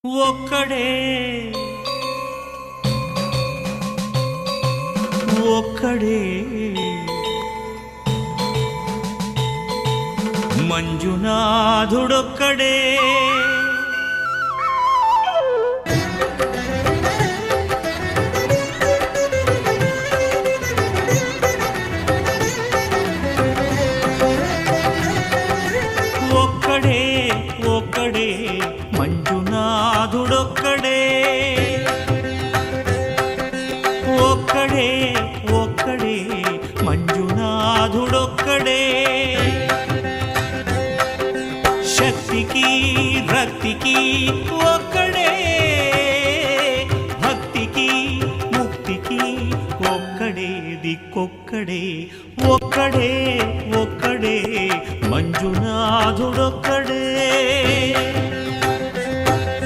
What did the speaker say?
ఒక్కడే ఒక్కడే మంజునాథుడొక్కడే ఒక్కడే ఒక్కడే మంజునాథుడొక్కడే ఒక్కడే ఒక్కడే మంజునాథుడొక్కడే శక్తికి రక్తికి ఒక్కడే భక్తికి ముక్తికి ఒక్కడే దిక్కొక్కడే ఒక్కడే ఒక్కడే మంజునాథుడొక్కడే